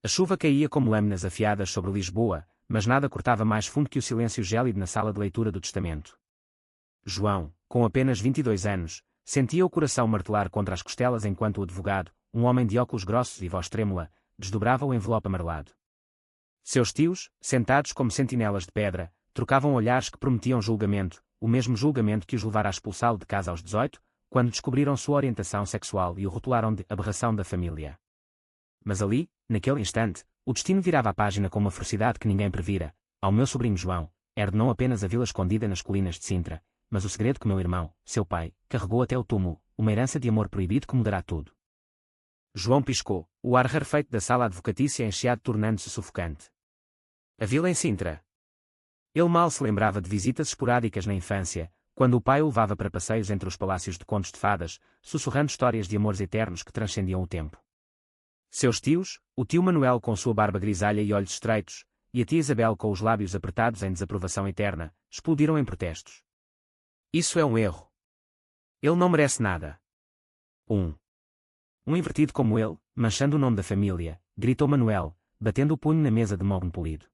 A chuva caía como lâminas afiadas sobre Lisboa, mas nada cortava mais fundo que o silêncio gélido na sala de leitura do testamento. João, com apenas 22 anos, sentia o coração martelar contra as costelas enquanto o advogado, um homem de óculos grossos e voz trêmula, desdobrava o envelope amarelado. Seus tios, sentados como sentinelas de pedra, trocavam olhares que prometiam julgamento, o mesmo julgamento que os levara a expulsá-lo de casa aos 18, quando descobriram sua orientação sexual e o rotularam de aberração da família. Mas ali, naquele instante, o destino virava a página com uma ferocidade que ninguém previra. Ao meu sobrinho João, herde não apenas a vila escondida nas colinas de Sintra, mas o segredo que meu irmão, seu pai, carregou até o túmulo, uma herança de amor proibido que mudará tudo. João piscou, o ar rarefeito da sala advocatícia encheado tornando-se sufocante. A vila em Sintra. Ele mal se lembrava de visitas esporádicas na infância, quando o pai o levava para passeios entre os palácios de contos de fadas, sussurrando histórias de amores eternos que transcendiam o tempo. Seus tios, o tio Manuel com sua barba grisalha e olhos estreitos, e a tia Isabel com os lábios apertados em desaprovação eterna, explodiram em protestos. Isso é um erro. Ele não merece nada. Um invertido como ele, manchando o nome da família, gritou Manuel, batendo o punho na mesa de mogno polido.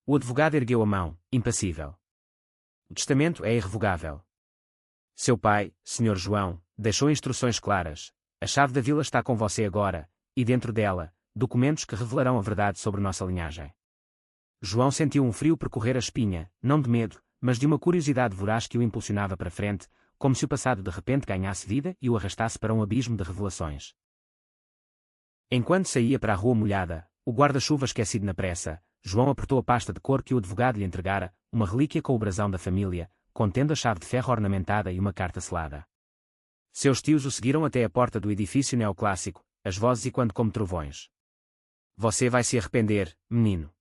O advogado ergueu a mão, impassível. O testamento é irrevogável. Seu pai, Sr. João, deixou instruções claras. A chave da vila está com você agora, e dentro dela, documentos que revelarão a verdade sobre nossa linhagem. João sentiu um frio percorrer a espinha, não de medo, mas de uma curiosidade voraz que o impulsionava para frente, como se o passado de repente ganhasse vida e o arrastasse para um abismo de revelações. Enquanto saía para a rua molhada, o guarda-chuva esquecido na pressa, João apertou a pasta de couro que o advogado lhe entregara, uma relíquia com o brasão da família, contendo a chave de ferro ornamentada e uma carta selada. Seus tios o seguiram até a porta do edifício neoclássico, as vozes ecoando como trovões. Você vai se arrepender, menino.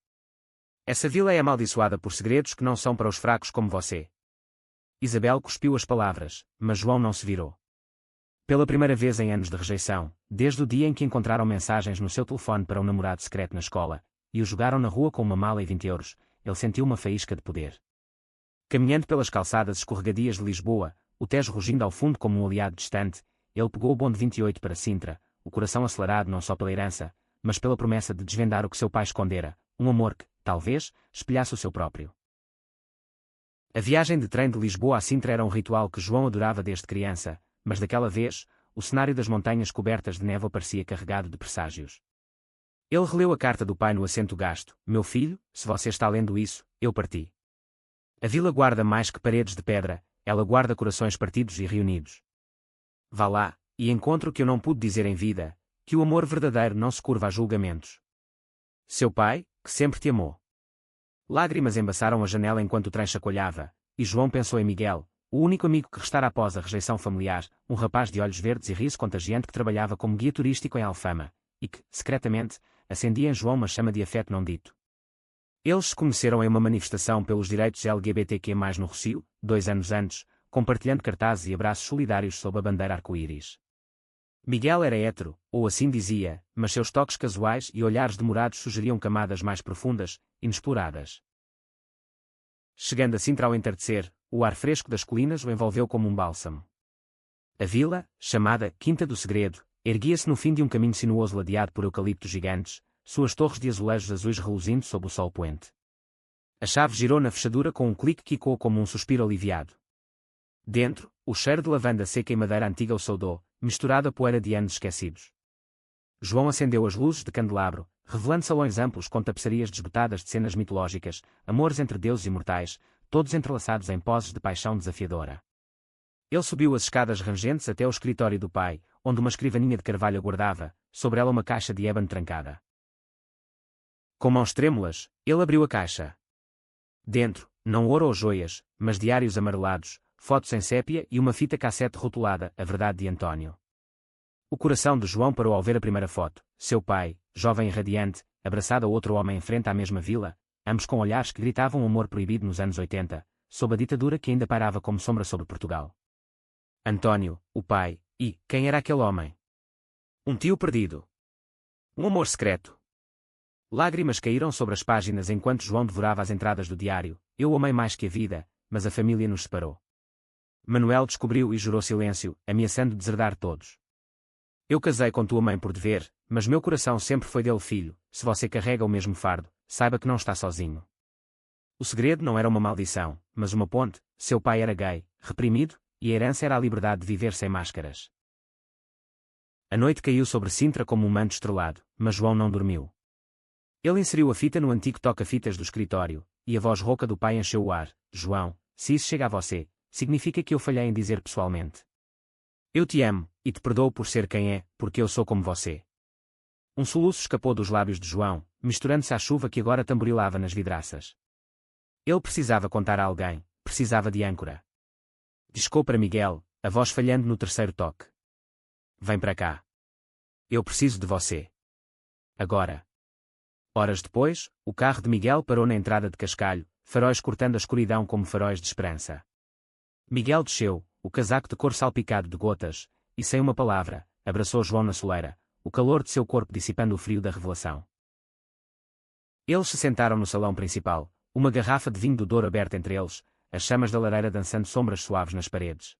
Essa vila é amaldiçoada por segredos que não são para os fracos como você. Isabel cuspiu as palavras, mas João não se virou. Pela primeira vez em anos de rejeição, desde o dia em que encontraram mensagens no seu telefone para um namorado secreto na escola, e o jogaram na rua com uma mala e 20 euros, ele sentiu uma faísca de poder. Caminhando pelas calçadas escorregadias de Lisboa, o Tejo rugindo ao fundo como um aliado distante, ele pegou o bonde 28 para Sintra, o coração acelerado não só pela herança, mas pela promessa de desvendar o que seu pai escondera, um amor que, talvez, espelhasse o seu próprio. A viagem de trem de Lisboa a Sintra era um ritual que João adorava desde criança, mas daquela vez, o cenário das montanhas cobertas de névoa parecia carregado de presságios. Ele releu a carta do pai no assento gasto. Meu filho, se você está lendo isso, eu parti. A vila guarda mais que paredes de pedra, ela guarda corações partidos e reunidos. Vá lá, e encontre o que eu não pude dizer em vida, que o amor verdadeiro não se curva a julgamentos. Seu pai, que sempre te amou. Lágrimas embaçaram a janela enquanto o trem chacoalhava, e João pensou em Miguel, o único amigo que restara após a rejeição familiar, um rapaz de olhos verdes e riso contagiante que trabalhava como guia turístico em Alfama, e que, secretamente, acendia em João uma chama de afeto não dito. Eles se conheceram em uma manifestação pelos direitos LGBTQ+, no Rossio, 2 anos antes, compartilhando cartazes e abraços solidários sob a bandeira arco-íris. Miguel era hétero, ou assim dizia, mas seus toques casuais e olhares demorados sugeriam camadas mais profundas, inexploradas. Chegando a Sintra ao entardecer, o ar fresco das colinas o envolveu como um bálsamo. A vila, chamada Quinta do Segredo, erguia-se no fim de um caminho sinuoso ladeado por eucaliptos gigantes, suas torres de azulejos azuis reluzindo sob o sol poente. A chave girou na fechadura com um clique que ecoou como um suspiro aliviado. Dentro, o cheiro de lavanda seca e madeira antiga o saudou, misturado a poeira de anos esquecidos. João acendeu as luzes de candelabro, revelando salões amplos com tapeçarias desbotadas de cenas mitológicas, amores entre deuses e mortais, todos entrelaçados em poses de paixão desafiadora. Ele subiu as escadas rangentes até o escritório do pai, onde uma escrivaninha de carvalho aguardava, sobre ela uma caixa de ébano trancada. Com mãos trêmulas, ele abriu a caixa. Dentro, não ouro ou joias, mas diários amarelados, fotos em sépia e uma fita cassete rotulada A Verdade de António. O coração de João parou ao ver a primeira foto, seu pai, jovem e radiante, abraçado a outro homem em frente à mesma vila, ambos com olhares que gritavam um amor proibido nos anos 80, sob a ditadura que ainda pairava como sombra sobre Portugal. António, o pai, e quem era aquele homem? Um tio perdido. Um amor secreto. Lágrimas caíram sobre as páginas enquanto João devorava as entradas do diário. Eu amei mais que a vida, mas a família nos separou. Manuel descobriu e jurou silêncio, ameaçando deserdar todos. Eu casei com tua mãe por dever, mas meu coração sempre foi dele. Filho, se você carrega o mesmo fardo, saiba que não está sozinho. O segredo não era uma maldição, mas uma ponte. Seu pai era gay, reprimido, e a herança era a liberdade de viver sem máscaras. A noite caiu sobre Sintra como um manto estrelado, mas João não dormiu. Ele inseriu a fita no antigo toca-fitas do escritório, e a voz rouca do pai encheu o ar. João, se isso chega a você, significa que eu falhei em dizer pessoalmente. Eu te amo, e te perdoo por ser quem é, porque eu sou como você. Um soluço escapou dos lábios de João, misturando-se à chuva que agora tamborilava nas vidraças. Ele precisava contar a alguém, precisava de âncora. Discou para Miguel, a voz falhando no terceiro toque. Vem para cá. Eu preciso de você. Agora. Horas depois, o carro de Miguel parou na entrada de Cascalho, faróis cortando a escuridão como faróis de esperança. Miguel desceu, o casaco de cor salpicado de gotas, e sem uma palavra, abraçou João na soleira, o calor de seu corpo dissipando o frio da revelação. Eles se sentaram no salão principal, uma garrafa de vinho do Douro aberta entre eles, as chamas da lareira dançando sombras suaves nas paredes.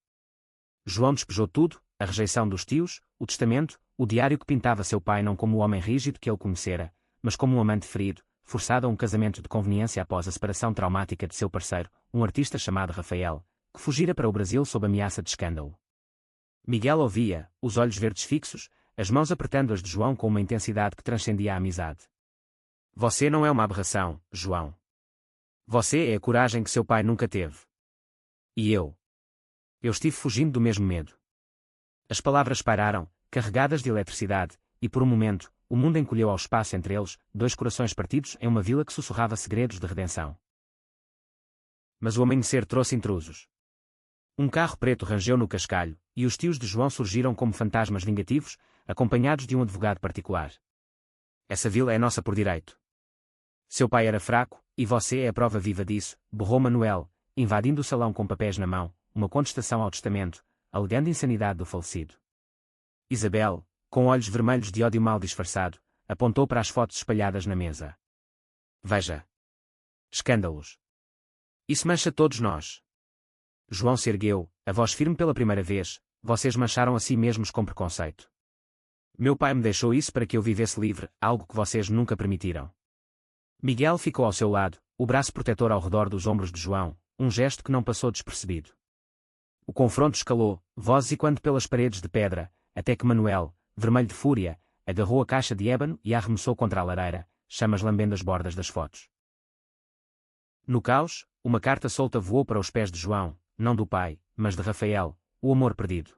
João despejou tudo, a rejeição dos tios, o testamento, o diário que pintava seu pai não como o homem rígido que ele conhecera, mas como um amante ferido, forçado a um casamento de conveniência após a separação traumática de seu parceiro, um artista chamado Rafael, que fugira para o Brasil sob ameaça de escândalo. Miguel ouvia, os olhos verdes fixos, as mãos apertando as de João com uma intensidade que transcendia a amizade. Você não é uma aberração, João. Você é a coragem que seu pai nunca teve. E eu? Eu estive fugindo do mesmo medo. As palavras pairaram, carregadas de eletricidade, e por um momento, o mundo encolheu ao espaço entre eles, dois corações partidos em uma vila que sussurrava segredos de redenção. Mas o amanhecer trouxe intrusos. Um carro preto rangeu no cascalho, e os tios de João surgiram como fantasmas vingativos, acompanhados de um advogado particular. Essa vila é nossa por direito. Seu pai era fraco, e você é a prova viva disso, berrou Manuel, invadindo o salão com papéis na mão, uma contestação ao testamento, alegando insanidade do falecido. Isabel, com olhos vermelhos de ódio mal disfarçado, apontou para as fotos espalhadas na mesa. Veja. Escândalos. Isso mancha todos nós. João se ergueu, a voz firme pela primeira vez. Vocês mancharam a si mesmos com preconceito. Meu pai me deixou isso para que eu vivesse livre, algo que vocês nunca permitiram. Miguel ficou ao seu lado, o braço protetor ao redor dos ombros de João, um gesto que não passou despercebido. O confronto escalou, vozes ecoando pelas paredes de pedra, até que Manuel, vermelho de fúria, agarrou a caixa de ébano e a arremessou contra a lareira, chamas lambendo as bordas das fotos. No caos, uma carta solta voou para os pés de João, não do pai, mas de Rafael, o amor perdido.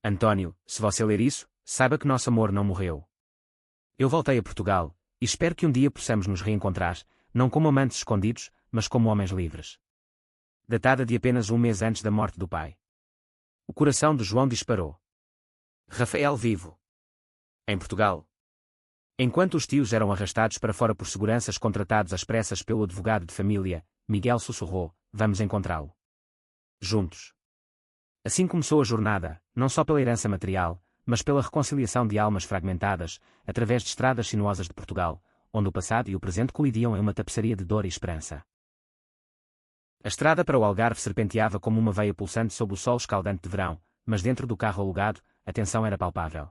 António, se você ler isso, saiba que nosso amor não morreu. Eu voltei a Portugal, e espero que um dia possamos nos reencontrar, não como amantes escondidos, mas como homens livres. Datada de apenas um mês antes da morte do pai. O coração de João disparou. Rafael vivo. Em Portugal. Enquanto os tios eram arrastados para fora por seguranças contratados às pressas pelo advogado de família, Miguel sussurrou, vamos encontrá-lo. Juntos. Assim começou a jornada, não só pela herança material, mas pela reconciliação de almas fragmentadas, através de estradas sinuosas de Portugal, onde o passado e o presente colidiam em uma tapeçaria de dor e esperança. A estrada para o Algarve serpenteava como uma veia pulsante sob o sol escaldante de verão, mas dentro do carro alugado, a tensão era palpável.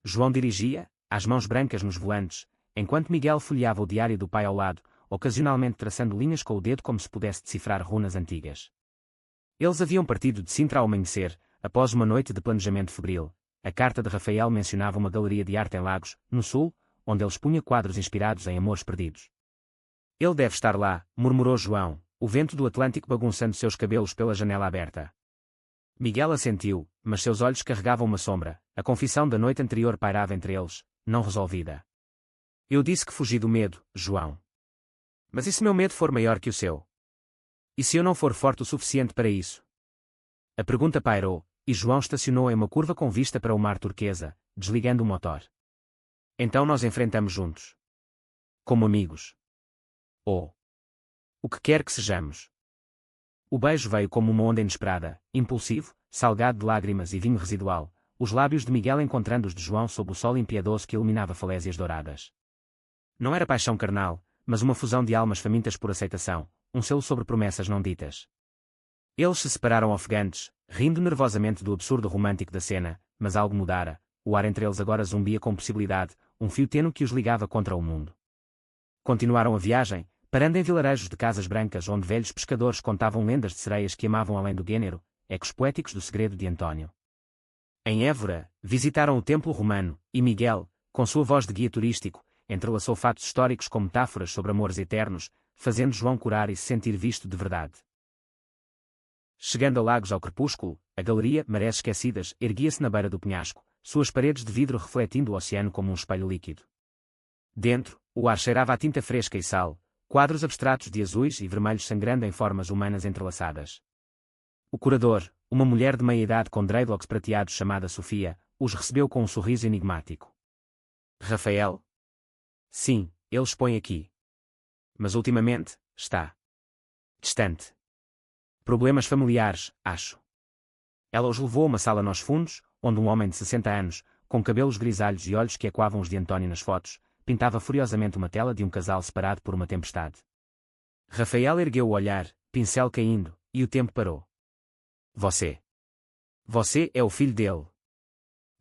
João dirigia, as mãos brancas nos volantes, enquanto Miguel folheava o diário do pai ao lado, ocasionalmente traçando linhas com o dedo como se pudesse decifrar runas antigas. Eles haviam partido de Sintra ao amanhecer, após uma noite de planejamento febril. A carta de Rafael mencionava uma galeria de arte em Lagos, no sul, onde ele expunha quadros inspirados em amores perdidos. Ele deve estar lá, murmurou João, o vento do Atlântico bagunçando seus cabelos pela janela aberta. Miguel assentiu, mas seus olhos carregavam uma sombra, a confissão da noite anterior pairava entre eles, não resolvida. Eu disse que fugi do medo, João. Mas e se meu medo for maior que o seu? E se eu não for forte o suficiente para isso? A pergunta pairou, e João estacionou em uma curva com vista para o mar turquesa, desligando o motor. Então nós enfrentamos juntos. Como amigos. Ou o que quer que sejamos. O beijo veio como uma onda inesperada, impulsivo, salgado de lágrimas e vinho residual, os lábios de Miguel encontrando os de João sob o sol impiedoso que iluminava falésias douradas. Não era paixão carnal, mas uma fusão de almas famintas por aceitação, um selo sobre promessas não ditas. Eles se separaram ofegantes, rindo nervosamente do absurdo romântico da cena, mas algo mudara, o ar entre eles agora zumbia com possibilidade, um fio tênue que os ligava contra o mundo. Continuaram a viagem, parando em vilarejos de casas brancas onde velhos pescadores contavam lendas de sereias que amavam além do gênero, ecos poéticos do segredo de António. Em Évora, visitaram o templo romano, e Miguel, com sua voz de guia turístico, entrelaçou fatos históricos com metáforas sobre amores eternos, fazendo João curar e se sentir visto de verdade. Chegando a Lagos ao crepúsculo, a galeria Marés Esquecidas erguia-se na beira do penhasco, suas paredes de vidro refletindo o oceano como um espelho líquido. Dentro, o ar cheirava a tinta fresca e sal, quadros abstratos de azuis e vermelhos sangrando em formas humanas entrelaçadas. O curador, uma mulher de meia-idade com dreadlocks prateados chamada Sofia, os recebeu com um sorriso enigmático. Rafael? Sim, ele expõe aqui. Mas ultimamente, está distante. Problemas familiares, acho. Ela os levou a uma sala nos fundos, onde um homem de 60 anos, com cabelos grisalhos e olhos que ecoavam os de António nas fotos, pintava furiosamente uma tela de um casal separado por uma tempestade. Rafael ergueu o olhar, pincel caindo, e o tempo parou. Você é o filho dele.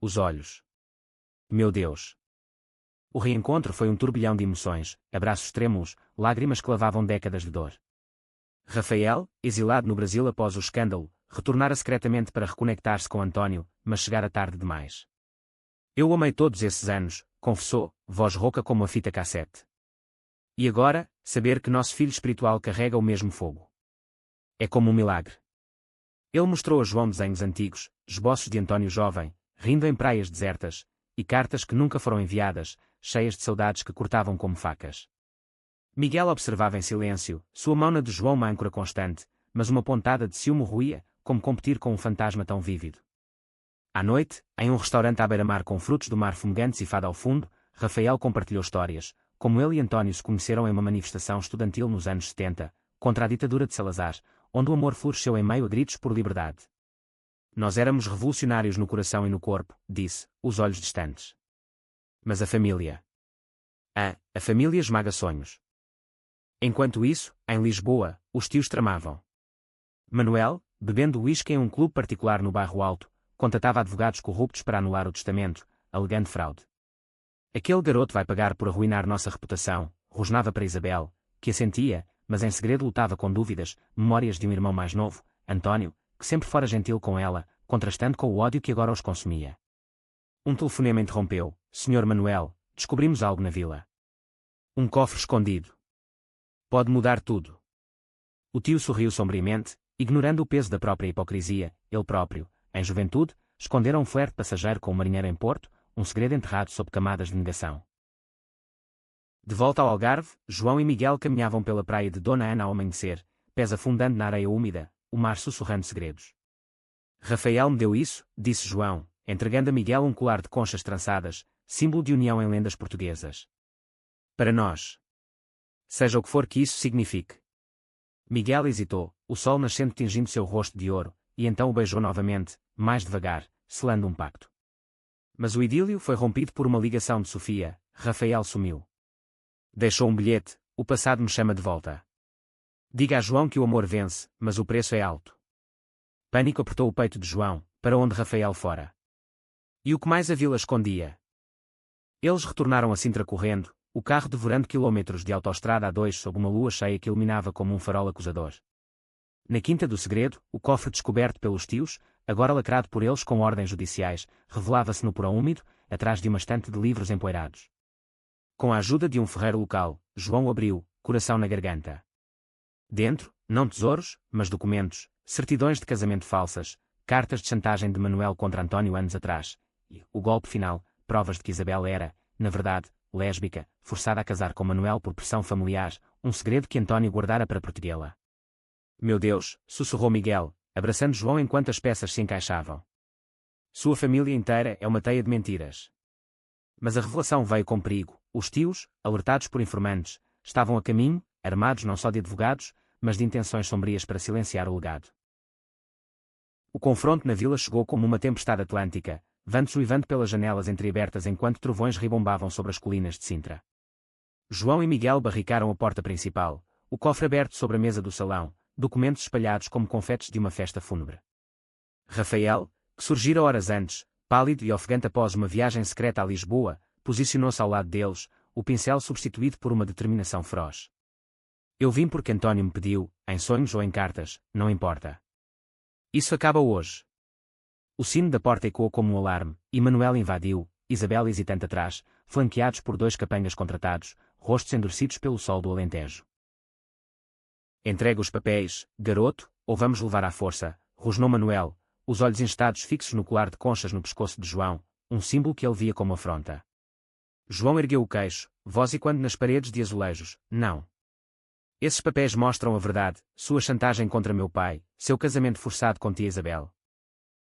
Os olhos. Meu Deus. O reencontro foi um turbilhão de emoções, abraços trêmulos, lágrimas que lavavam décadas de dor. Rafael, exilado no Brasil após o escândalo, retornara secretamente para reconectar-se com António, mas chegara tarde demais. Eu o amei todos esses anos, confessou, voz rouca como a fita cassete. E agora, saber que nosso filho espiritual carrega o mesmo fogo. É como um milagre. Ele mostrou a João desenhos antigos, esboços de António jovem, rindo em praias desertas, e cartas que nunca foram enviadas, cheias de saudades que cortavam como facas. Miguel observava em silêncio, sua mão na de João uma âncora constante, mas uma pontada de ciúme roía, como competir com um fantasma tão vívido. À noite, em um restaurante à beira-mar com frutos do mar fumegantes e fado ao fundo, Rafael compartilhou histórias, como ele e António se conheceram em uma manifestação estudantil nos anos 70, contra a ditadura de Salazar, onde o amor floresceu em meio a gritos por liberdade. Nós éramos revolucionários no coração e no corpo, disse, os olhos distantes. Mas a família. A família esmaga sonhos. Enquanto isso, em Lisboa, os tios tramavam. Manuel, bebendo uísque em um clube particular no Bairro Alto, contatava advogados corruptos para anular o testamento, alegando fraude. Aquele garoto vai pagar por arruinar nossa reputação, rosnava para Isabel, que assentia, mas em segredo lutava com dúvidas, memórias de um irmão mais novo, António, que sempre fora gentil com ela, contrastando com o ódio que agora os consumia. Um telefonema interrompeu. Senhor Manuel, descobrimos algo na vila. Um cofre escondido. Pode mudar tudo. O tio sorriu sombriamente, ignorando o peso da própria hipocrisia, ele próprio, em juventude, escondera um flerte passageiro com um marinheiro em Porto, um segredo enterrado sob camadas de negação. De volta ao Algarve, João e Miguel caminhavam pela praia de Dona Ana ao amanhecer, pés afundando na areia úmida, o mar sussurrando segredos. Rafael me deu isso, disse João, entregando a Miguel um colar de conchas trançadas, símbolo de união em lendas portuguesas. Para nós. Seja o que for que isso signifique. Miguel hesitou, o sol nascente tingindo seu rosto de ouro, e então o beijou novamente, mais devagar, selando um pacto. Mas o idílio foi rompido por uma ligação de Sofia. Rafael sumiu. Deixou um bilhete, o passado me chama de volta. Diga a João que o amor vence, mas o preço é alto. Pânico apertou o peito de João, para onde Rafael fora. E o que mais a vila escondia? Eles retornaram a Sintra correndo, o carro devorando quilômetros de autoestrada A2 sob uma lua cheia que iluminava como um farol acusador. Na Quinta do Segredo, o cofre descoberto pelos tios, agora lacrado por eles com ordens judiciais, revelava-se no porão úmido, atrás de uma estante de livros empoeirados. Com a ajuda de um ferreiro local, João o abriu, coração na garganta. Dentro, não tesouros, mas documentos, certidões de casamento falsas, cartas de chantagem de Manuel contra António anos atrás, e, o golpe final, provas de que Isabel era, na verdade, lésbica, forçada a casar com Manuel por pressão familiar, um segredo que António guardara para protegê-la. Meu Deus, sussurrou Miguel, abraçando João enquanto as peças se encaixavam. Sua família inteira é uma teia de mentiras. Mas a revelação veio com perigo. Os tios, alertados por informantes, estavam a caminho, armados não só de advogados, mas de intenções sombrias para silenciar o legado. O confronto na vila chegou como uma tempestade atlântica, vento uivando pelas janelas entreabertas enquanto trovões ribombavam sobre as colinas de Sintra. João e Miguel barricaram a porta principal, o cofre aberto sobre a mesa do salão, documentos espalhados como confetes de uma festa fúnebre. Rafael, que surgira horas antes, pálido e ofegante após uma viagem secreta a Lisboa, posicionou-se ao lado deles, o pincel substituído por uma determinação feroz. Eu vim porque António me pediu, em sonhos ou em cartas, não importa. Isso acaba hoje. O sino da porta ecoou como um alarme, e Manuel invadiu, Isabel hesitante atrás, flanqueados por 2 capangas contratados, rostos endurecidos pelo sol do Alentejo. Entrega os papéis, garoto, ou vamos levar à força, rosnou Manuel, os olhos instados fixos no colar de conchas no pescoço de João, um símbolo que ele via como afronta. João ergueu o queixo, voz ecoando nas paredes de azulejos, não. Esses papéis mostram a verdade, sua chantagem contra meu pai, seu casamento forçado com tia Isabel.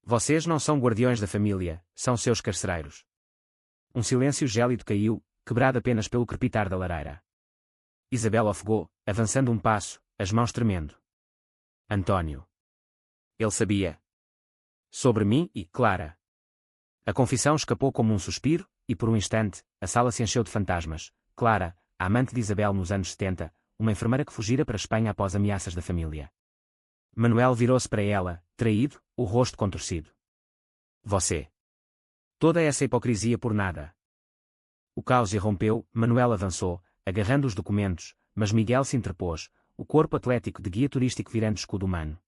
Vocês não são guardiões da família, são seus carcereiros. Um silêncio gélido caiu, quebrado apenas pelo crepitar da lareira. Isabel ofegou, avançando um passo, as mãos tremendo. António. Ele sabia. Sobre mim e Clara. A confissão escapou como um suspiro, e por um instante, a sala se encheu de fantasmas. Clara, a amante de Isabel nos anos 70, uma enfermeira que fugira para a Espanha após ameaças da família. Manuel virou-se para ela, traído, o rosto contorcido. Você. Toda essa hipocrisia por nada. O caos irrompeu, Manuel avançou, agarrando os documentos, mas Miguel se interpôs, o corpo atlético de guia turístico virando escudo humano.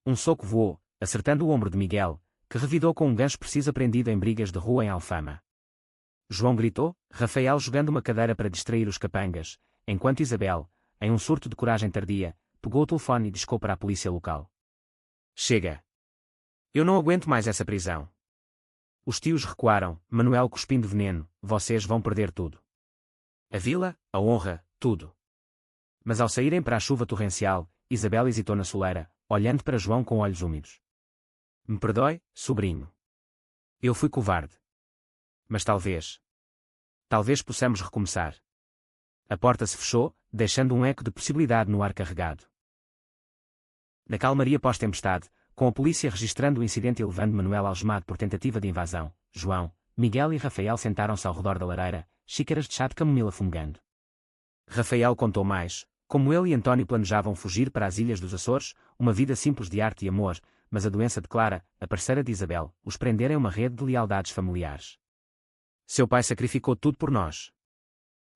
Um soco voou, acertando o ombro de Miguel, que revidou com um gancho preciso aprendido em brigas de rua em Alfama. João gritou, Rafael jogando uma cadeira para distrair os capangas, enquanto Isabel, em um surto de coragem tardia, pegou o telefone e discou para a polícia local. Chega! Eu não aguento mais essa prisão. Os tios recuaram, Manuel cuspindo veneno, vocês vão perder tudo. A vila, a honra, tudo. Mas ao saírem para a chuva torrencial, Isabel hesitou na soleira, olhando para João com olhos úmidos. Me perdoe, sobrinho. Eu fui covarde. Mas talvez possamos recomeçar. A porta se fechou, deixando um eco de possibilidade no ar carregado. Na calmaria pós-tempestade, com a polícia registrando o incidente e levando Manuel algemado por tentativa de invasão, João, Miguel e Rafael sentaram-se ao redor da lareira, xícaras de chá de camomila fumegando. Rafael contou mais, como ele e António planejavam fugir para as ilhas dos Açores, uma vida simples de arte e amor, mas a doença de Clara, a parceira de Isabel, os prendera em uma rede de lealdades familiares. Seu pai sacrificou tudo por nós.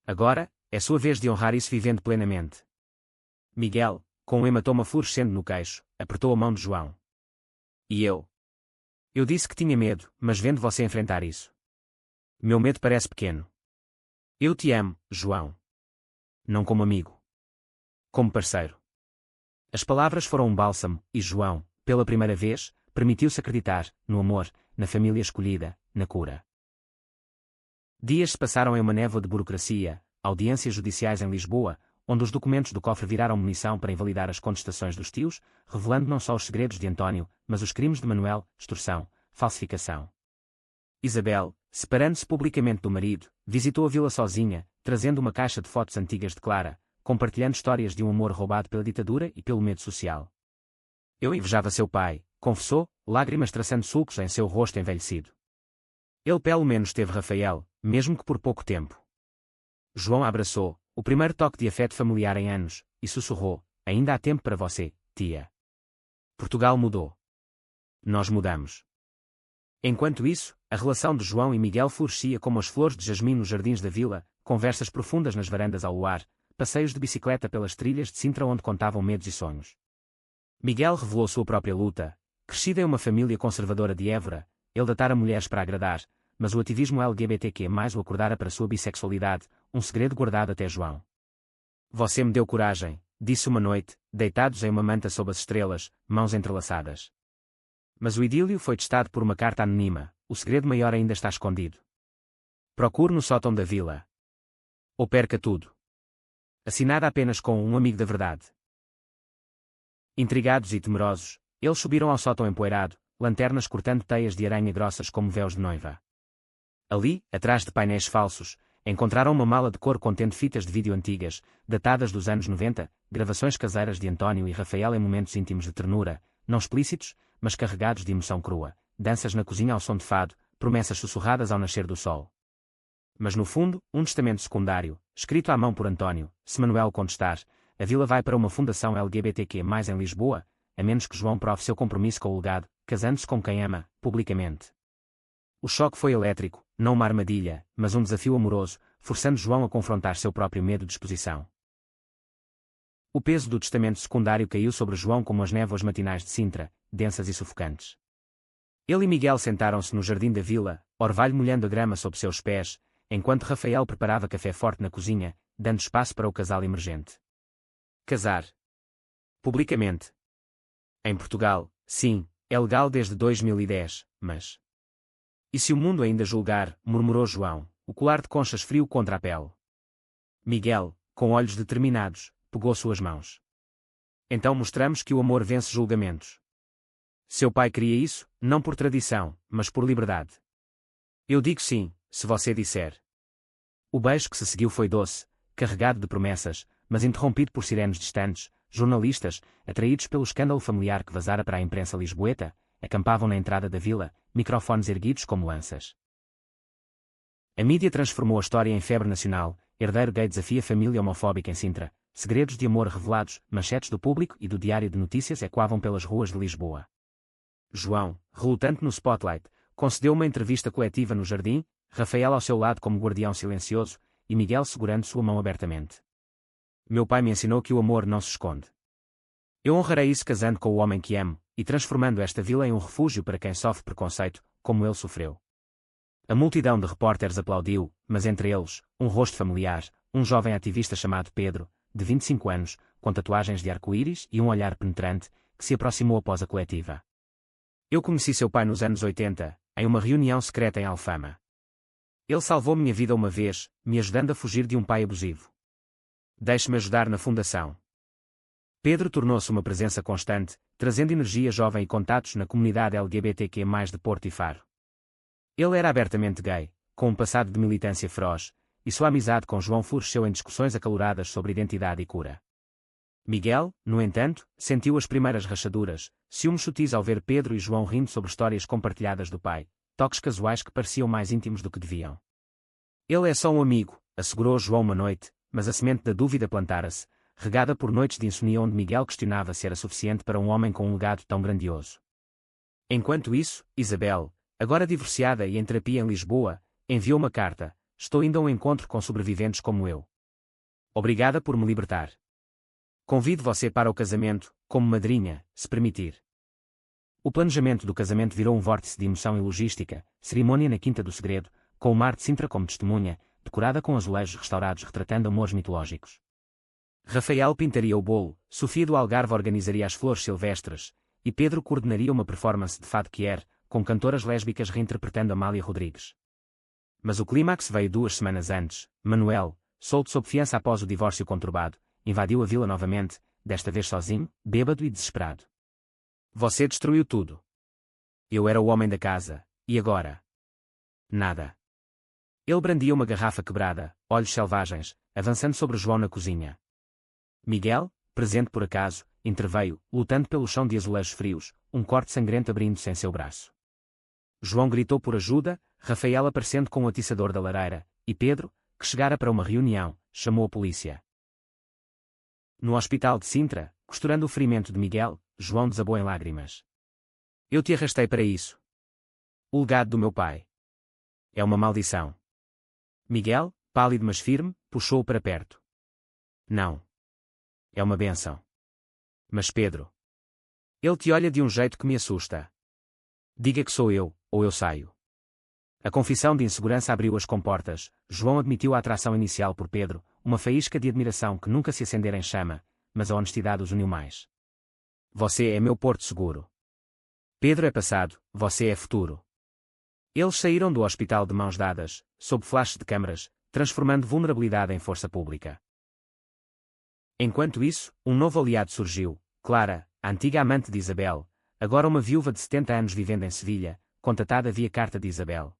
Agora, é sua vez de honrar isso vivendo plenamente. Miguel, com um hematoma fluorescendo no queixo, apertou a mão de João. E eu? Eu disse que tinha medo, mas vendo você enfrentar isso. Meu medo parece pequeno. Eu te amo, João. Não como amigo. Como parceiro. As palavras foram um bálsamo, e João, pela primeira vez, permitiu-se acreditar, no amor, na família escolhida, na cura. Dias se passaram em uma névoa de burocracia, audiências judiciais em Lisboa, onde os documentos do cofre viraram munição para invalidar as contestações dos tios, revelando não só os segredos de António, mas os crimes de Manuel, extorsão, falsificação. Isabel, separando-se publicamente do marido, visitou a vila sozinha, trazendo uma caixa de fotos antigas de Clara, compartilhando histórias de um amor roubado pela ditadura e pelo medo social. Eu invejava seu pai, confessou, lágrimas traçando sulcos em seu rosto envelhecido. Ele pelo menos teve Rafael, mesmo que por pouco tempo. João a abraçou, o primeiro toque de afeto familiar em anos, e sussurrou, ainda há tempo para você, tia. Portugal mudou. Nós mudamos. Enquanto isso, a relação de João e Miguel florescia como as flores de jasmim nos jardins da vila, conversas profundas nas varandas ao luar, passeios de bicicleta pelas trilhas de Sintra onde contavam medos e sonhos. Miguel revelou sua própria luta. Crescido em uma família conservadora de Évora, ele datara mulheres para agradar, mas o ativismo LGBTQ+ o acordara para sua bissexualidade, um segredo guardado até João. Você me deu coragem, disse uma noite, deitados em uma manta sob as estrelas, mãos entrelaçadas. Mas o idílio foi testado por uma carta anônima, o segredo maior ainda está escondido. Procure no sótão da vila. Ou perca tudo. Assinada apenas com um amigo da verdade. Intrigados e temerosos, eles subiram ao sótão empoeirado, lanternas cortando teias de aranha grossas como véus de noiva. Ali, atrás de painéis falsos, encontraram uma mala de couro contendo fitas de vídeo antigas, datadas dos anos 90, gravações caseiras de António e Rafael em momentos íntimos de ternura, não explícitos, mas carregados de emoção crua, danças na cozinha ao som de fado, promessas sussurradas ao nascer do sol. Mas no fundo, um testamento secundário, escrito à mão por António, se Manuel contestar, a vila vai para uma fundação LGBTQ+ em Lisboa, a menos que João prove seu compromisso com o legado, casando-se com quem ama, publicamente. O choque foi elétrico, não uma armadilha, mas um desafio amoroso, forçando João a confrontar seu próprio medo de exposição. O peso do testamento secundário caiu sobre João como as névoas matinais de Sintra, densas e sufocantes. Ele e Miguel sentaram-se no jardim da vila, orvalho molhando a grama sob seus pés, enquanto Rafael preparava café forte na cozinha, dando espaço para o casal emergente. Casar. Publicamente. Em Portugal, sim, é legal desde 2010, mas... E se o mundo ainda julgar, murmurou João, o colar de conchas frio contra a pele. Miguel, com olhos determinados, pegou suas mãos. Então mostramos que o amor vence julgamentos. Seu pai queria isso, não por tradição, mas por liberdade. Eu digo sim, se você disser. O beijo que se seguiu foi doce, carregado de promessas, mas interrompido por sirenes distantes. Jornalistas, atraídos pelo escândalo familiar que vazara para a imprensa lisboeta, acampavam na entrada da vila, microfones erguidos como lanças. A mídia transformou a história em febre nacional. Herdeiro gay desafia família homofóbica em Sintra. Segredos de amor revelados, manchetes do Público e do Diário de Notícias ecoavam pelas ruas de Lisboa. João, relutante no spotlight, concedeu uma entrevista coletiva no jardim, Rafael ao seu lado como guardião silencioso, e Miguel segurando sua mão abertamente. Meu pai me ensinou que o amor não se esconde. Eu honrarei isso casando com o homem que amo, e transformando esta vila em um refúgio para quem sofre preconceito, como ele sofreu. A multidão de repórteres aplaudiu, mas entre eles, um rosto familiar, um jovem ativista chamado Pedro, de 25 anos, com tatuagens de arco-íris e um olhar penetrante, que se aproximou após a coletiva. Eu conheci seu pai nos anos 80, em uma reunião secreta em Alfama. Ele salvou minha vida uma vez, me ajudando a fugir de um pai abusivo. Deixe-me ajudar na fundação. Pedro tornou-se uma presença constante, trazendo energia jovem e contatos na comunidade LGBTQ+, de Porto e Faro. Ele era abertamente gay, com um passado de militância feroz, e sua amizade com João floresceu em discussões acaloradas sobre identidade e cura. Miguel, no entanto, sentiu as primeiras rachaduras, ciúmes sutis ao ver Pedro e João rindo sobre histórias compartilhadas do pai, toques casuais que pareciam mais íntimos do que deviam. Ele é só um amigo, assegurou João uma noite, mas a semente da dúvida plantara-se, regada por noites de insônia onde Miguel questionava se era suficiente para um homem com um legado tão grandioso. Enquanto isso, Isabel, agora divorciada e em terapia em Lisboa, enviou uma carta: estou indo a um encontro com sobreviventes como eu. Obrigada por me libertar. Convido você para o casamento, como madrinha, se permitir. O planejamento do casamento virou um vórtice de emoção e logística, cerimônia na Quinta do Segredo, com o mar de Sintra como testemunha, decorada com azulejos restaurados retratando amores mitológicos. Rafael pintaria o bolo, Sofia do Algarve organizaria as flores silvestres, e Pedro coordenaria uma performance de fado quier, com cantoras lésbicas reinterpretando Amália Rodrigues. Mas o clímax veio 2 semanas antes. Manuel, solto sob fiança após o divórcio conturbado, invadiu a vila novamente, desta vez sozinho, bêbado e desesperado. Você destruiu tudo. Eu era o homem da casa, e agora? Nada. Ele brandia uma garrafa quebrada, olhos selvagens, avançando sobre João na cozinha. Miguel, presente por acaso, interveio, lutando pelo chão de azulejos frios, um corte sangrento abrindo-se em seu braço. João gritou por ajuda, Rafael aparecendo com o atiçador da lareira, e Pedro, que chegara para uma reunião, chamou a polícia. No hospital de Sintra, costurando o ferimento de Miguel, João desabou em lágrimas. Eu te arrastei para isso. O legado do meu pai. É uma maldição. Miguel, pálido mas firme, puxou-o para perto. Não. É uma bênção. Mas Pedro. Ele te olha de um jeito que me assusta. Diga que sou eu, ou eu saio. A confissão de insegurança abriu as comportas. João admitiu a atração inicial por Pedro, uma faísca de admiração que nunca se acendera em chama, mas a honestidade os uniu mais. Você é meu porto seguro. Pedro é passado, você é futuro. Eles saíram do hospital de mãos dadas, sob flashes de câmaras, transformando vulnerabilidade em força pública. Enquanto isso, um novo aliado surgiu, Clara, a antiga amante de Isabel, agora uma viúva de 70 anos vivendo em Sevilha, contatada via carta de Isabel.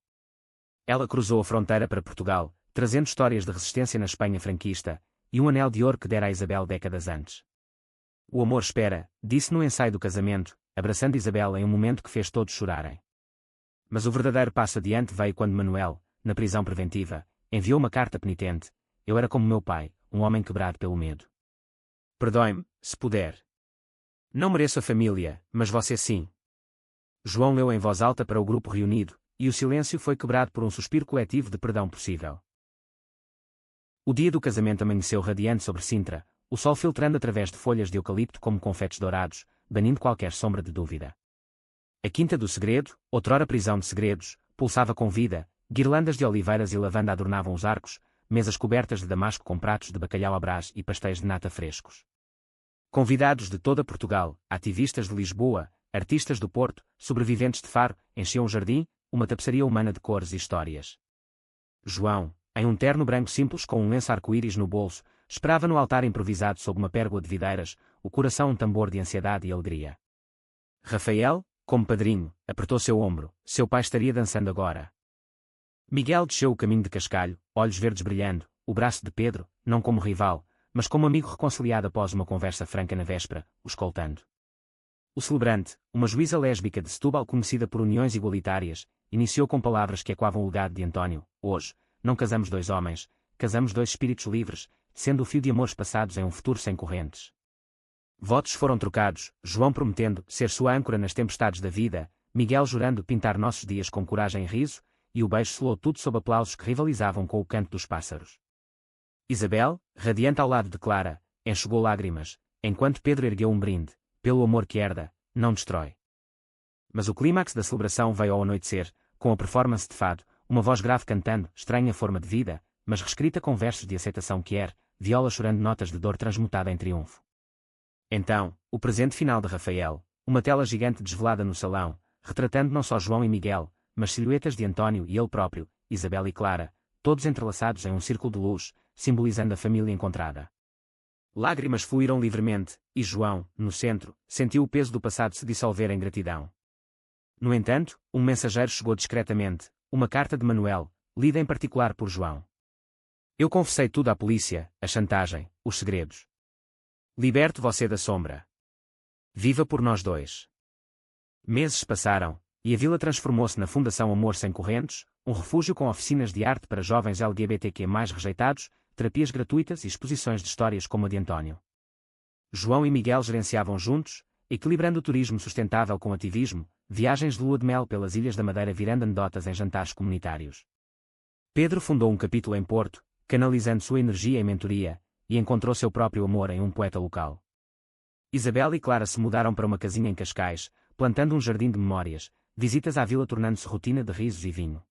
Ela cruzou a fronteira para Portugal, trazendo histórias de resistência na Espanha franquista, e um anel de ouro que dera a Isabel décadas antes. O amor espera, disse no ensaio do casamento, abraçando Isabel em um momento que fez todos chorarem. Mas o verdadeiro passo adiante veio quando Manuel, na prisão preventiva, enviou uma carta penitente: eu era como meu pai, um homem quebrado pelo medo. Perdoe-me, se puder. Não mereço a família, mas você sim. João leu em voz alta para o grupo reunido, e o silêncio foi quebrado por um suspiro coletivo de perdão possível. O dia do casamento amanheceu radiante sobre Sintra, o sol filtrando através de folhas de eucalipto como confetes dourados, banindo qualquer sombra de dúvida. A Quinta do Segredo, outrora prisão de segredos, pulsava com vida, guirlandas de oliveiras e lavanda adornavam os arcos, mesas cobertas de damasco com pratos de bacalhau à brás e pastéis de nata frescos. Convidados de toda Portugal, ativistas de Lisboa, artistas do Porto, sobreviventes de Faro, enchiam o jardim, uma tapeçaria humana de cores e histórias. João, em um terno branco simples com um lenço arco-íris no bolso, esperava no altar improvisado sob uma pérgola de videiras, o coração um tambor de ansiedade e alegria. Rafael, como padrinho, apertou seu ombro, seu pai estaria dançando agora. Miguel desceu o caminho de cascalho, olhos verdes brilhando, o braço de Pedro, não como rival, mas como amigo reconciliado após uma conversa franca na véspera, o escoltando. O celebrante, uma juíza lésbica de Setúbal conhecida por uniões igualitárias, iniciou com palavras que ecoavam o legado de António: hoje, não casamos dois homens, casamos dois espíritos livres, sendo o fio de amores passados em um futuro sem correntes. Votos foram trocados, João prometendo ser sua âncora nas tempestades da vida, Miguel jurando pintar nossos dias com coragem e riso, e o beijo selou tudo sob aplausos que rivalizavam com o canto dos pássaros. Isabel, radiante ao lado de Clara, enxugou lágrimas, enquanto Pedro ergueu um brinde: pelo amor que herda, não destrói. Mas o clímax da celebração veio ao anoitecer, com a performance de fado, uma voz grave cantando estranha forma de vida, mas reescrita com versos de aceitação quier, viola chorando notas de dor transmutada em triunfo. Então, o presente final de Rafael, uma tela gigante desvelada no salão, retratando não só João e Miguel, mas silhuetas de António e ele próprio, Isabel e Clara, todos entrelaçados em um círculo de luz, simbolizando a família encontrada. Lágrimas fluíram livremente, e João, no centro, sentiu o peso do passado se dissolver em gratidão. No entanto, um mensageiro chegou discretamente, uma carta de Manuel, lida em particular por João. Eu confessei tudo à polícia, a chantagem, os segredos. Liberto você da sombra. Viva por nós dois. Meses passaram, e a vila transformou-se na Fundação Amor Sem Correntes, um refúgio com oficinas de arte para jovens LGBTQ+ rejeitados, terapias gratuitas e exposições de histórias como a de António. João e Miguel gerenciavam juntos, equilibrando o turismo sustentável com ativismo, viagens de lua de mel pelas Ilhas da Madeira virando anedotas em jantares comunitários. Pedro fundou um capítulo em Porto, canalizando sua energia em mentoria, e encontrou seu próprio amor em um poeta local. Isabel e Clara se mudaram para uma casinha em Cascais, plantando um jardim de memórias, visitas à vila tornando-se rotina de risos e vinho.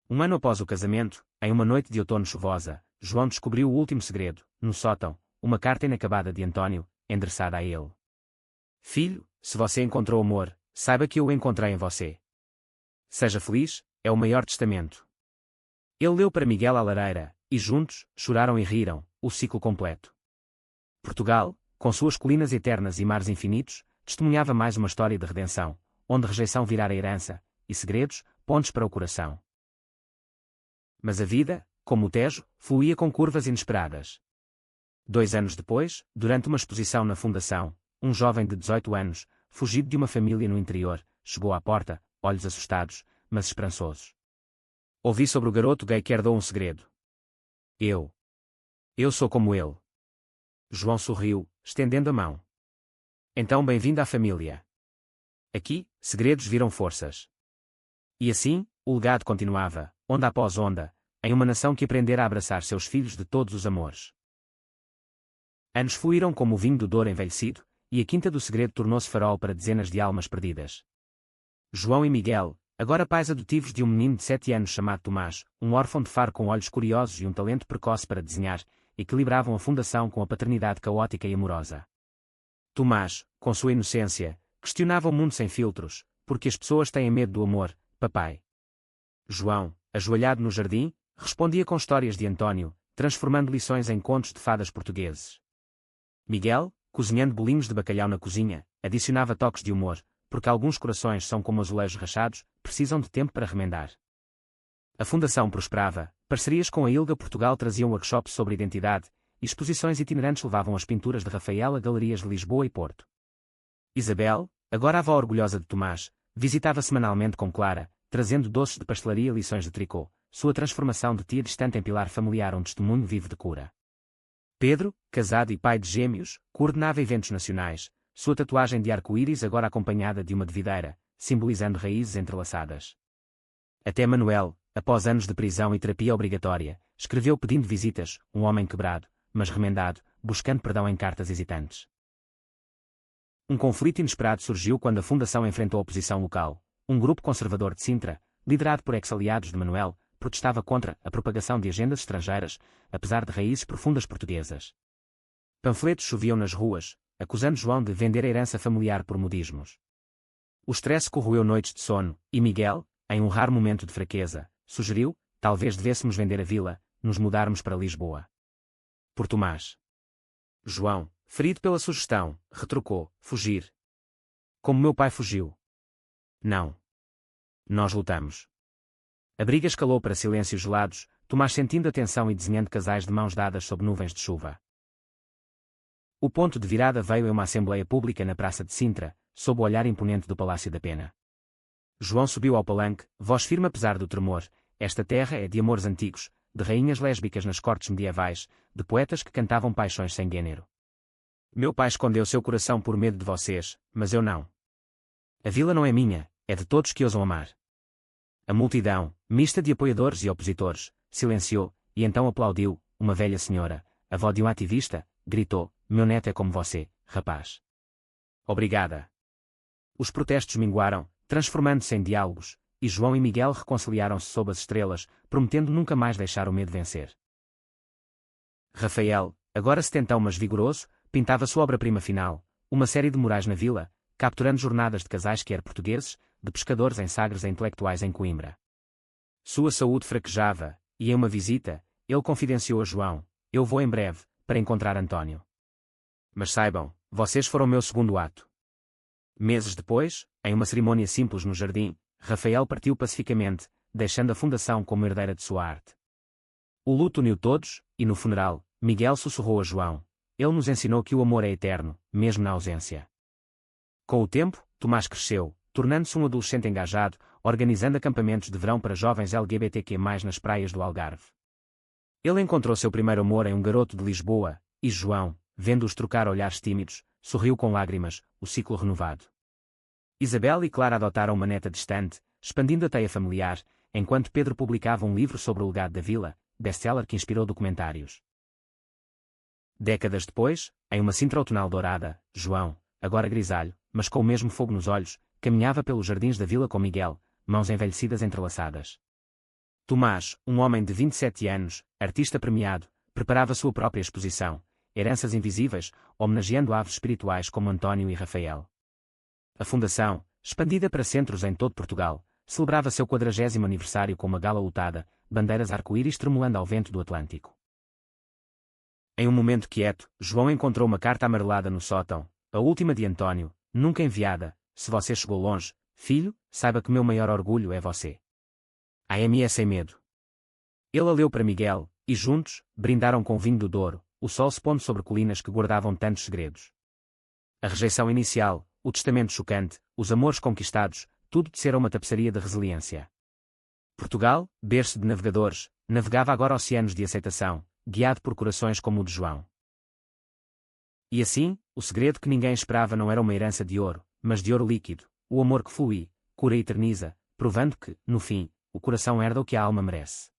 Um ano após o casamento, em uma noite de outono chuvosa, João descobriu o último segredo, no sótão, uma carta inacabada de António, endereçada a ele. Filho, se você encontrou amor, saiba que eu o encontrei em você. Seja feliz, é o maior testamento. Ele leu para Miguel à lareira, e juntos, choraram e riram, o ciclo completo. Portugal, com suas colinas eternas e mares infinitos, testemunhava mais uma história de redenção, onde rejeição virara herança, e segredos, pontes para o coração. Mas a vida, como o Tejo, fluía com curvas inesperadas. 2 anos depois, durante uma exposição na Fundação, um jovem de 18 anos, fugido de uma família no interior, chegou à porta, olhos assustados, mas esperançosos. Ouvi sobre o garoto gay que herdou um segredo. Eu sou como ele. João sorriu, estendendo a mão. Então bem-vindo à família. Aqui, segredos viram forças. E assim, o legado continuava, onda após onda, em uma nação que aprendera a abraçar seus filhos de todos os amores. Anos fluíram como o vinho do Douro envelhecido, e a Quinta do Segredo tornou-se farol para dezenas de almas perdidas. João e Miguel, agora pais adotivos de um menino de 7 anos chamado Tomás, um órfão de Faro com olhos curiosos e um talento precoce para desenhar, equilibravam a fundação com a paternidade caótica e amorosa. Tomás, com sua inocência, questionava o mundo sem filtros, porque as pessoas têm medo do amor, papai. João, ajoelhado no jardim, respondia com histórias de António, transformando lições em contos de fadas portugueses. Miguel, cozinhando bolinhos de bacalhau na cozinha, adicionava toques de humor, porque alguns corações são como azulejos rachados, precisam de tempo para remendar. A fundação prosperava, parcerias com a ILGA Portugal traziam workshops sobre identidade, e exposições itinerantes levavam as pinturas de Rafael a galerias de Lisboa e Porto. Isabel, agora avó orgulhosa de Tomás, visitava semanalmente com Clara, trazendo doces de pastelaria e lições de tricô, sua transformação de tia distante em pilar familiar um testemunho vivo de cura. Pedro, casado e pai de gêmeos, coordenava eventos nacionais, sua tatuagem de arco-íris agora acompanhada de uma de videira, simbolizando raízes entrelaçadas. Até Manuel, após anos de prisão e terapia obrigatória, escreveu pedindo visitas, um homem quebrado, mas remendado, buscando perdão em cartas hesitantes. Um conflito inesperado surgiu quando a Fundação enfrentou a oposição local. Um grupo conservador de Sintra, liderado por ex-aliados de Manuel, protestava contra a propagação de agendas estrangeiras, apesar de raízes profundas portuguesas. Panfletos choviam nas ruas, acusando João de vender a herança familiar por modismos. O estresse corroeu noites de sono, e Miguel, em um raro momento de fraqueza, sugeriu: talvez devêssemos vender a vila, nos mudarmos para Lisboa. Por Tomás. João, ferido pela sugestão, retrucou: fugir. Como meu pai fugiu. Não. Nós lutamos. A briga escalou para silêncios gelados, Tomás sentindo a tensão e desenhando casais de mãos dadas sob nuvens de chuva. O ponto de virada veio em uma assembleia pública na Praça de Sintra, sob o olhar imponente do Palácio da Pena. João subiu ao palanque, voz firme apesar do tremor: esta terra é de amores antigos, de rainhas lésbicas nas cortes medievais, de poetas que cantavam paixões sem gênero. Meu pai escondeu seu coração por medo de vocês, mas eu não. A vila não é minha, é de todos que ousam amar. A multidão, mista de apoiadores e opositores, silenciou, e então aplaudiu. Uma velha senhora, avó de um ativista, gritou: meu neto é como você, rapaz. Obrigada. Os protestos minguaram, transformando-se em diálogos, e João e Miguel reconciliaram-se sob as estrelas, prometendo nunca mais deixar o medo vencer. Rafael, agora setentão mas vigoroso, pintava sua obra-prima final, uma série de murais na vila, capturando jornadas de casais quer portugueses, de pescadores em Sagres a intelectuais em Coimbra. Sua saúde fraquejava, e em uma visita, ele confidenciou a João: eu vou em breve, para encontrar António. Mas saibam, vocês foram meu segundo ato. Meses depois, em uma cerimônia simples no jardim, Rafael partiu pacificamente, deixando a Fundação como herdeira de sua arte. O luto uniu todos, e no funeral, Miguel sussurrou a João: ele nos ensinou que o amor é eterno, mesmo na ausência. Com o tempo, Tomás cresceu, tornando-se um adolescente engajado, organizando acampamentos de verão para jovens LGBTQ+, nas praias do Algarve. Ele encontrou seu primeiro amor em um garoto de Lisboa, e João, vendo-os trocar olhares tímidos, sorriu com lágrimas, o ciclo renovado. Isabel e Clara adotaram uma neta distante, expandindo a teia familiar, enquanto Pedro publicava um livro sobre o legado da vila, best-seller que inspirou documentários. Décadas depois, em uma Sintra outonal dourada, João, agora grisalho, mas com o mesmo fogo nos olhos, caminhava pelos jardins da vila com Miguel, mãos envelhecidas entrelaçadas. Tomás, um homem de 27 anos, artista premiado, preparava sua própria exposição, Heranças Invisíveis, homenageando aves espirituais como António e Rafael. A Fundação, expandida para centros em todo Portugal, celebrava seu 40º aniversário com uma gala lotada, bandeiras arco-íris tremulando ao vento do Atlântico. Em um momento quieto, João encontrou uma carta amarelada no sótão, a última de António, nunca enviada: se você chegou longe, filho, saiba que meu maior orgulho é você. AME sem medo. Ele a leu para Miguel, e juntos, brindaram com vinho do Douro, o sol se pondo sobre colinas que guardavam tantos segredos. A rejeição inicial, o testamento chocante, os amores conquistados, tudo tecera uma tapeçaria de resiliência. Portugal, berço de navegadores, navegava agora oceanos de aceitação, guiado por corações como o de João. E assim, o segredo que ninguém esperava não era uma herança de ouro, mas de ouro líquido, o amor que flui, cura e eterniza, provando que, no fim, o coração herda o que a alma merece.